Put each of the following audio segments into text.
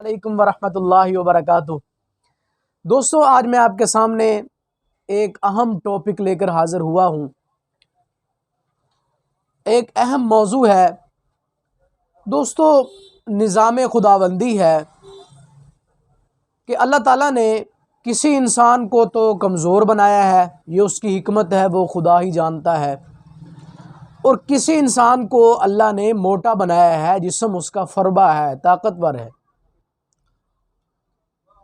वालेकुम वरहमतुल्लाहि वबरकातुह। दोस्तों, आज मैं आपके सामने एक अहम टॉपिक लेकर हाज़िर हुआ हूँ। एक अहम मौजू है दोस्तों, निज़ाम खुदाबंदी है कि अल्लाह ताला ने किसी इंसान को तो कमज़ोर बनाया है, ये उसकी हिकमत है, वो खुदा ही जानता है। और किसी इंसान को अल्लाह ने मोटा बनाया है, जिस्म उसका फरबा है, ताकतवर है।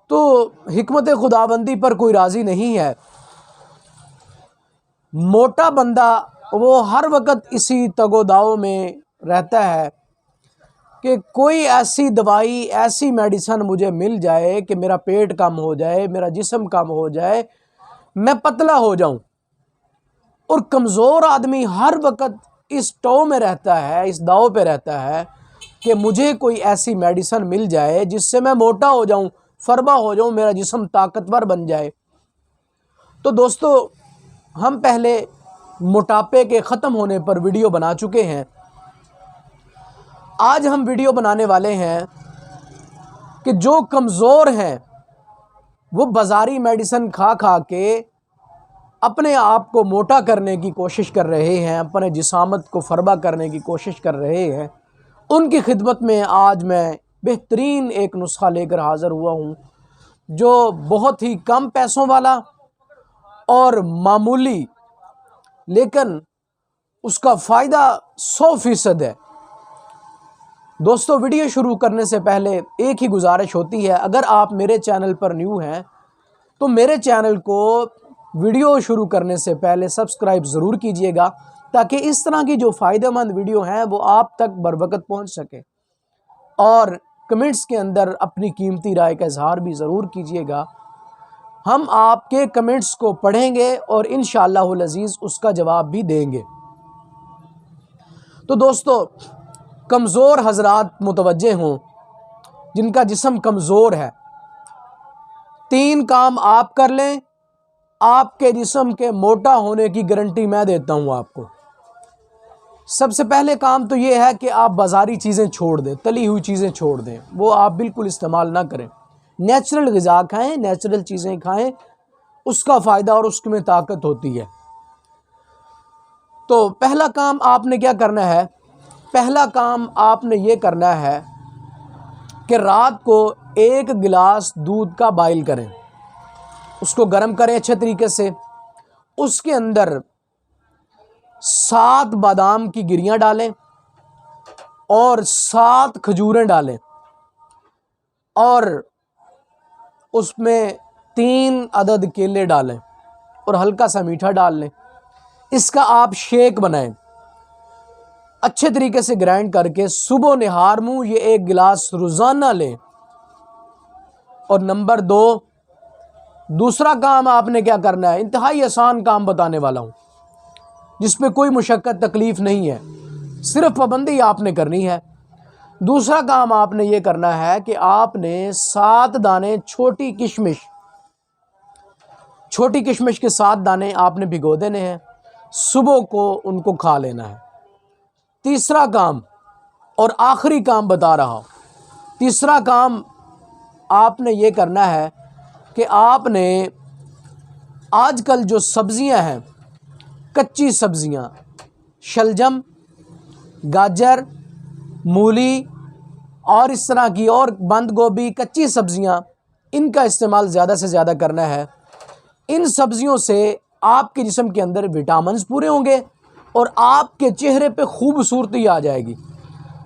तो हिकमत खुदाबंदी पर कोई राज़ी नहीं है। मोटा बंदा वो हर वक़्त इसी तगोदाव में रहता है कि कोई ऐसी दवाई, ऐसी मेडिसन मुझे मिल जाए कि मेरा पेट कम हो जाए, मेरा जिस्म कम हो जाए, मैं पतला हो जाऊं। और कमज़ोर आदमी हर वक़्त इस टो में रहता है, इस दाव पे रहता है कि मुझे कोई ऐसी मेडिसन मिल जाए जिससे मैं मोटा हो जाऊं, फरबा हो जाऊं, मेरा जिस्म ताकतवर बन जाए। तो दोस्तों, हम पहले मोटापे के ख़त्म होने पर वीडियो बना चुके हैं। आज हम वीडियो बनाने वाले हैं कि जो कमज़ोर हैं वो बाज़ारी मेडिसन खा खा के अपने आप को मोटा करने की कोशिश कर रहे हैं, अपने जिसामत को फरबा करने की कोशिश कर रहे हैं। उनकी खिदमत में आज मैं बेहतरीन एक नुस्खा लेकर हाज़िर हुआ हूँ, जो बहुत ही कम पैसों वाला और मामूली, लेकिन उसका फ़ायदा 100% है। दोस्तों, वीडियो शुरू करने से पहले एक ही गुजारिश होती है, अगर आप मेरे चैनल पर न्यू हैं तो मेरे चैनल को वीडियो शुरू करने से पहले सब्सक्राइब ज़रूर कीजिएगा, ताकि इस तरह की जो फ़ायदेमंद वीडियो हैं वो आप तक बर वक़्त पहुँच सके। और कमेंट्स के अंदर अपनी कीमती राय का इजहार भी ज़रूर कीजिएगा। हम आपके कमेंट्स को पढ़ेंगे और इंशाअल्लाहुल अज़ीज़ उसका जवाब भी देंगे। तो दोस्तों, कमज़ोर हज़रात मुतवज्जे हों, जिनका जिस्म कमज़ोर है, 3 काम आप कर लें, आपके जिस्म के मोटा होने की गारंटी मैं देता हूँ आपको। सबसे पहले काम तो ये है कि आप बाज़ारी चीज़ें छोड़ दें, तली हुई चीज़ें छोड़ दें, वो आप बिल्कुल इस्तेमाल ना करें। नेचुरल ग़िज़ा खाएँ, नेचुरल चीज़ें खाएँ, उसका फ़ायदा और उसमें ताकत होती है। तो पहला काम आपने क्या करना है? पहला काम आपने ये करना है कि रात को 1 गिलास दूध का बॉयल करें, उसको गर्म करें अच्छे तरीके से। उसके अंदर 7 बादाम की गिरियाँ डालें और 7 खजूरें डालें और उसमें 3 अदद केले डालें और हल्का सा मीठा डाल लें। इसका आप शेक बनाएं, अच्छे तरीके से ग्राइंड करके सुबह निहार मुँह ये 1 गिलास रोज़ाना लें। और नंबर 2, दूसरा काम आपने क्या करना है? इंतहाई आसान काम बताने वाला हूँ, जिस पे कोई मुशक्क़त तकलीफ़ नहीं है, सिर्फ पाबंदी आपने करनी है। दूसरा काम आपने ये करना है कि आपने 7 दाने छोटी किशमिश के 7 दाने आपने भिगो देने हैं, सुबह को उनको खा लेना है। तीसरा काम और आखिरी काम बता रहा हूँ, तीसरा काम आपने ये करना है कि आपने आजकल जो सब्ज़ियाँ हैं, कच्ची सब्ज़ियाँ, शलजम, गाजर, मूली और इस तरह की और बंद गोभी, कच्ची सब्ज़ियाँ, इनका इस्तेमाल ज़्यादा से ज़्यादा करना है। इन सब्ज़ियों से आपके जिस्म के अंदर विटामिन्स पूरे होंगे और आपके चेहरे पे खूबसूरती आ जाएगी।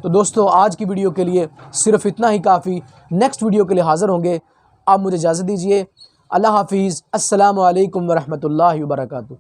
तो दोस्तों, आज की वीडियो के लिए सिर्फ इतना ही काफ़ी। नेक्स्ट वीडियो के लिए हाज़िर होंगे। आप मुझे इजाज़त दीजिए। अल्लाह हाफ़िज़। अस्सलामु अलैकुम वरहमतुल्लाहि वबरकातुहू।